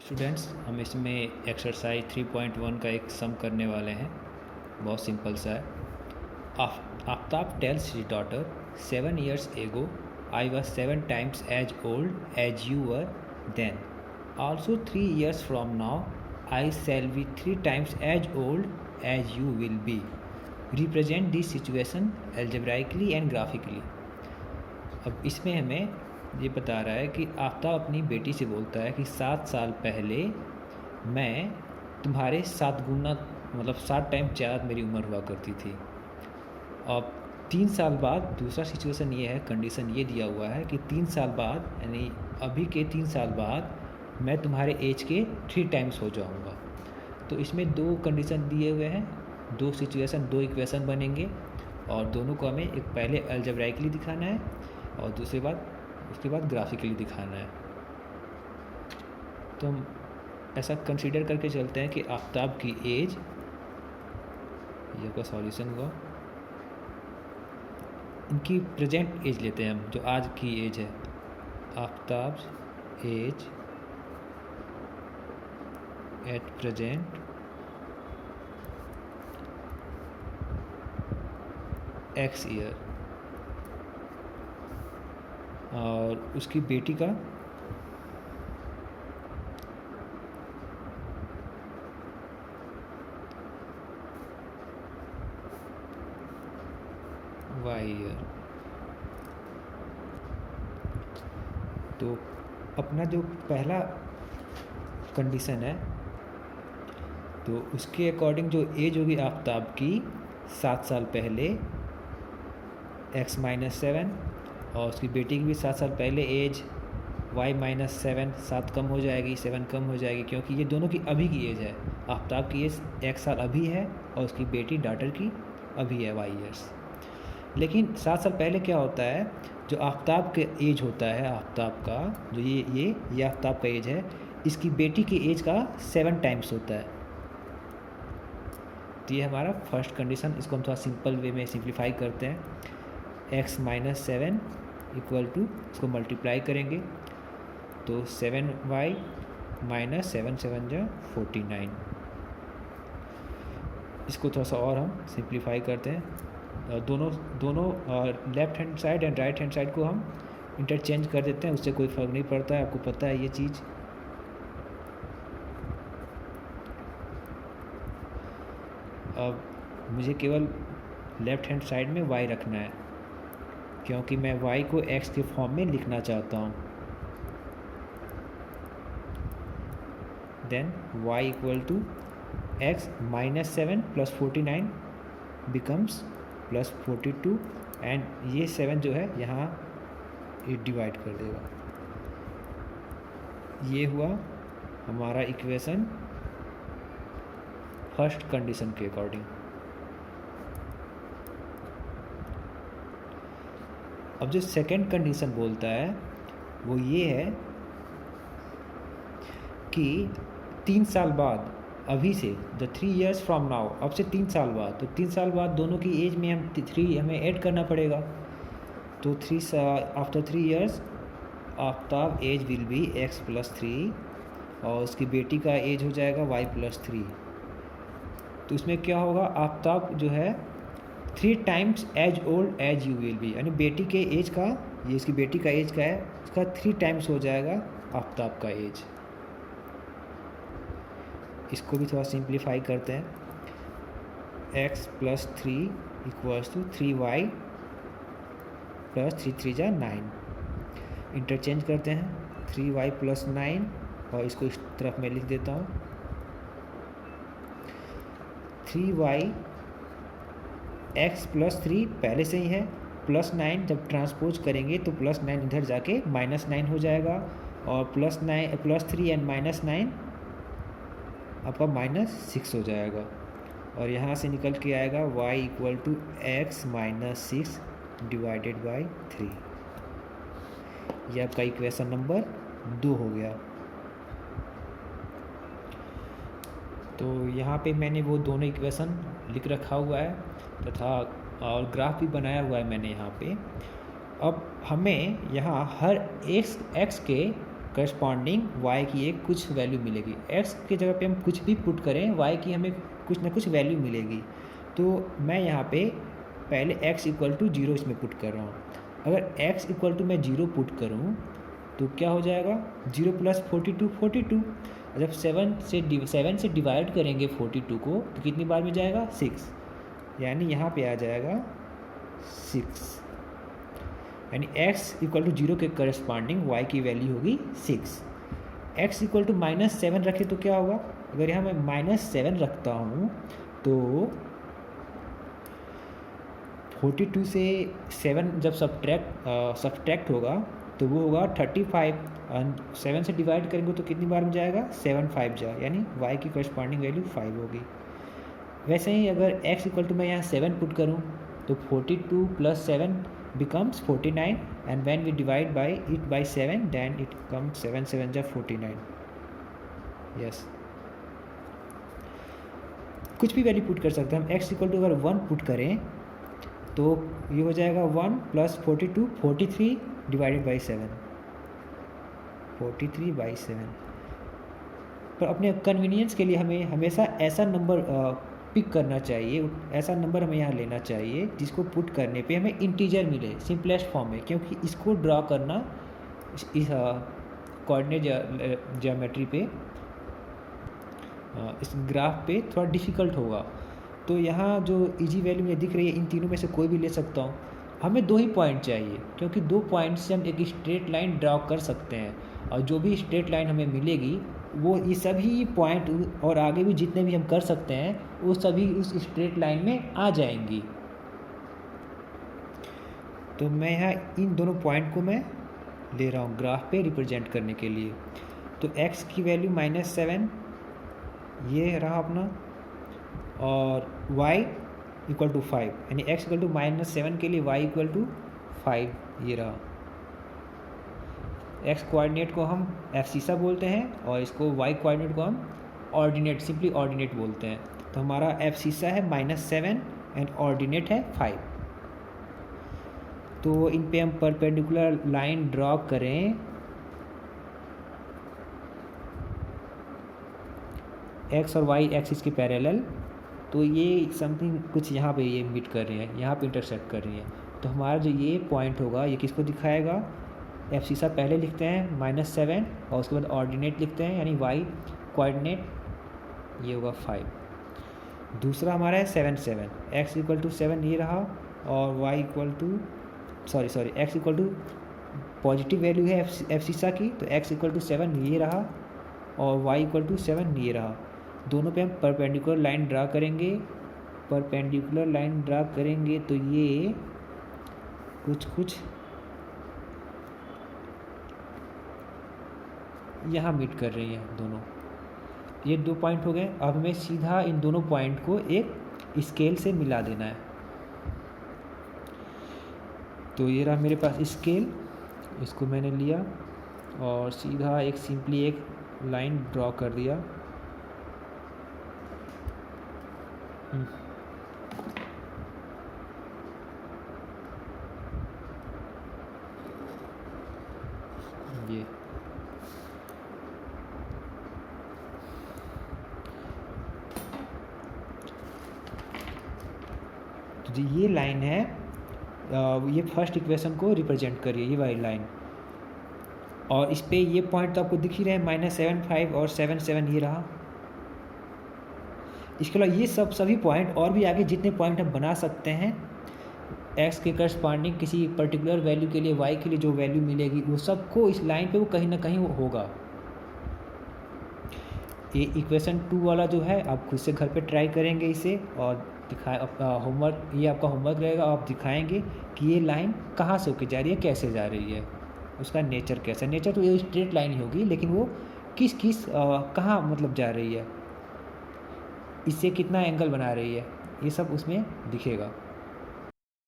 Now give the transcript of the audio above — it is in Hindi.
स्टूडेंट्स, हम इसमें एक्सरसाइज 3.1 का एक सम करने वाले हैं। बहुत सिंपल सा है। Aftab tales his daughter 7 years ago I was 7 times as old as you were then. Also 3 years from now I shall be 3 times as old as you will be. Represent this situation algebraically and graphically. अब इसमें हमें ये बता रहा है कि आफ्ताब अपनी बेटी से बोलता है कि 7 साल पहले मैं तुम्हारे 7 गुना मतलब 7 टाइम ज़्यादा मेरी उम्र हुआ करती थी। अब 3 साल बाद दूसरा सिचुएशन ये है, कंडीशन ये दिया हुआ है कि 3 साल बाद यानी अभी के 3 साल बाद मैं तुम्हारे एज के 3 टाइम्स हो जाऊंगा। तो इसमें 2 कंडीशन दिए हुए हैं, 2 सिचुएशन, 2 इक्वेशन बनेंगे और दोनों को हमें एक पहले अलजेब्राइकली दिखाना है और उसके बाद ग्राफिकली दिखाना है। तो हम ऐसा कंसीडर करके चलते हैं कि आफ्ताब की एज, ये का सॉल्यूशन हुआ, इनकी प्रेजेंट एज लेते हैं हम, जो आज की एज है। Aftab age at present x year और उसकी बेटी का y ईयर। तो अपना जो पहला कंडीशन है तो उसके अकॉर्डिंग जो एज होगी आफ्ताब की 7 साल पहले x-7 और उसकी बेटी की भी 7 साल पहले एज y-7, 7 कम हो जाएगी, 7 कम हो जाएगी, क्योंकि ये दोनों की अभी की एज है। आफ्ताब की एज 1 साल अभी है और उसकी बेटी डॉटर की अभी है y ईयर्स। लेकिन 7 साल पहले क्या होता है, जो आफ्ताब के एज होता है, आफ्ताब का जो ये आफ्ताब का एज है, इसकी बेटी की एज का 7 टाइम्स होता है। तो ये हमारा फर्स्ट कंडीशन। इसको हम थोड़ा सिंपल वे में सिंप्लीफाई करते हैं। x-7 इक्वल टू, इसको मल्टीप्लाई करेंगे तो 7y - 7 7 जा 49। इसको थोड़ा सा और हम सिंप्लीफाई करते हैं। दोनों left hand side and right hand side को हम इंटरचेंज कर देते हैं, उससे कोई फ़र्क नहीं पड़ता है, आपको पता है ये चीज़। अब मुझे केवल लेफ़्ट हैंड साइड में y रखना है, क्योंकि मैं y को x के फॉर्म में लिखना चाहता हूँ। Then y equal to x - 7 + 49 becomes +42 and ये 7 जो है यहाँ ये डिवाइड कर देगा। ये हुआ हमारा इक्वेशन फर्स्ट कंडीशन के अकॉर्डिंग। अब जो सेकंड कंडीशन बोलता है वो ये है कि 3 साल बाद, अभी से, द 3 years फ्रॉम नाउ, अब से 3 साल बाद, तो 3 साल बाद दोनों की एज में हम 3 हमें ऐड करना पड़ेगा। तो after 3 years Aftab age will be x + 3 और उसकी बेटी का एज हो जाएगा y + 3। तो इसमें क्या होगा, आफ्ताब जो है 3 times age old age you will be, यानी बेटी के एज का, ये इसकी बेटी का एज का है, उसका 3 टाइम्स हो जाएगा आफ्ताब का एज। इसको भी थोड़ा सिंप्लीफाई करते हैं। x + 3 = 3y + 3 3 जा 9। इंटरचेंज करते हैं 3y + 9 और इसको इस तरफ मैं लिख देता हूँ 3y x + 3 पहले से ही है, +9 जब ट्रांसपोज करेंगे तो +9 इधर जाके -9 हो जाएगा और +3 एंड -9 आपका -6 हो जाएगा और यहाँ से निकल के आएगा y = x - 6 / 3। ये आपका इक्वेशन नंबर 2 हो गया। तो यहाँ पे मैंने वो दोनों इक्वेशन लिख रखा हुआ है तथा और ग्राफ भी बनाया हुआ है मैंने यहाँ पे। अब हमें यहाँ हर x के करस्पॉन्डिंग y की एक कुछ वैल्यू मिलेगी। x की जगह पे हम कुछ भी पुट करें y की हमें कुछ ना कुछ वैल्यू मिलेगी। तो मैं यहाँ पे पहले x इक्वल टू 0 इसमें पुट कर रहा हूँ। अगर x इक्वल टू मैं 0 पुट करूँ तो क्या हो जाएगा, 0 प्लस 42 42। जब 7 से डिवाइड करेंगे 42 को तो कितनी बार में जाएगा, 6, यानी यहाँ पे आ जाएगा 6, यानी x इक्वल टू 0 के करस्पॉन्डिंग y की वैल्यू होगी 6। x इक्वल टू -7 रखे तो क्या होगा, अगर यहाँ मैं -7 रखता हूँ तो 42 से 7 जब सब्ट्रैक्ट होगा तो वो होगा 35, 7 से डिवाइड करेंगे तो कितनी बार में जाएगा, 7 5 जा, यानी y की करस्पॉन्डिंग वैल्यू 5 होगी। वैसे ही अगर x इक्वल टू मैं यहाँ 7 पुट करूँ तो 42 plus 7 becomes 49, and when we divide by it by 7 then it comes 7 7 जा 49। yes, कुछ भी वैल्यू पुट कर सकते हैं हम। x इक्वल टू अगर 1 पुट करें तो ये हो जाएगा 1 प्लस 42 43 डिवाइडेड बाई 7, 43 बाई 7। पर अपने कन्वीनियंस के लिए हमें हमेशा ऐसा नंबर पिक करना चाहिए, ऐसा नंबर हमें यहाँ लेना चाहिए जिसको पुट करने पे हमें इंटीजर मिले सिंपलेस्ट फॉर्म में, क्योंकि इसको ड्रा करना इस कोऑर्डिनेट ज्योमेट्री पे, इस ग्राफ पे थोड़ा डिफ़िकल्ट होगा। तो यहाँ जो इजी वैल्यू मुझे दिख रही है इन तीनों में से कोई भी ले सकता हूँ। हमें 2 ही पॉइंट चाहिए, क्योंकि 2 पॉइंट से हम एक स्ट्रेट लाइन ड्रा कर सकते हैं, और जो भी स्ट्रेट लाइन हमें मिलेगी वो ये सभी पॉइंट और आगे भी जितने भी हम कर सकते हैं वो सभी उस स्ट्रेट लाइन में आ जाएंगी। तो मैं यहाँ इन दोनों पॉइंट को मैं ले रहा हूँ ग्राफ पे रिप्रेजेंट करने के लिए। तो x की वैल्यू -7 ये रहा अपना, और y इक्वल टू 5, यानी x इक्वल टू -7 के लिए y इक्वल टू 5 ये रहा। x कोऑर्डिनेट को हम एब्सिसा बोलते हैं और इसको y कोऑर्डिनेट को हम ऑर्डिनेट, सिंपली ऑर्डिनेट बोलते हैं। तो हमारा एब्सिसा है -7 एंड ऑर्डिनेट है 5। तो इन पे हम परपेंडिकुलर लाइन ड्रॉ करें, x और y एक्सिस के पैरेलल। तो ये समथिंग कुछ यहाँ पे ये मीट कर रही है, यहाँ पे इंटरसेक्ट कर रही है। तो हमारा जो ये पॉइंट होगा ये किसको दिखाएगा, एब्सिसा पहले लिखते हैं -7 और उसके बाद ऑर्डिनेट लिखते हैं, यानी y कोऑर्डिनेट ये होगा 5। दूसरा हमारा है 7 7, x इक्वल टू 7 ये रहा, और y equal to x equal to positive value है एब्सिसा की, तो x इक्वल टू 7 ये रहा और y इक्वल टू 7 ये रहा। दोनों पे हम परपेंडिकुलर लाइन ड्रा करेंगे, परपेंडिकुलर लाइन ड्रा करेंगे तो ये कुछ यहाँ मीट कर रही हैं दोनों। ये 2 पॉइंट हो गए। अब हमें सीधा इन दोनों पॉइंट को एक स्केल से मिला देना है। तो ये रहा मेरे पास स्केल, इसको मैंने लिया और सीधा एक सिंपली एक लाइन ड्रॉ कर दिया। ये तो ये लाइन है, ये फर्स्ट इक्वेशन को रिप्रेजेंट करिए, ये वाली लाइन। और इस पे ये पॉइंट तो आपको दिख ही रहे हैं, -7 5 और 7 7 ये रहा। इसके अलावा ये सभी पॉइंट और भी आगे जितने पॉइंट हम बना सकते हैं, x के करस्पॉन्डिंग किसी पर्टिकुलर वैल्यू के लिए y के लिए जो वैल्यू मिलेगी वो सबको इस लाइन पे वो कहीं ना कहीं होगा। ये इक्वेशन 2 वाला जो है आप खुद से घर पे ट्राई करेंगे इसे, और होमवर्क, ये आपका होमवर्क रहेगा। आप दिखाएंगे कि ये लाइन कहाँ से होके जा रही है, कैसे जा रही है, उसका नेचर कैसा। नेचर तो ये स्ट्रेट लाइन ही होगी, लेकिन वो किस कहाँ मतलब जा रही है, इससे कितना एंगल बना रही है, ये सब उसमें दिखेगा।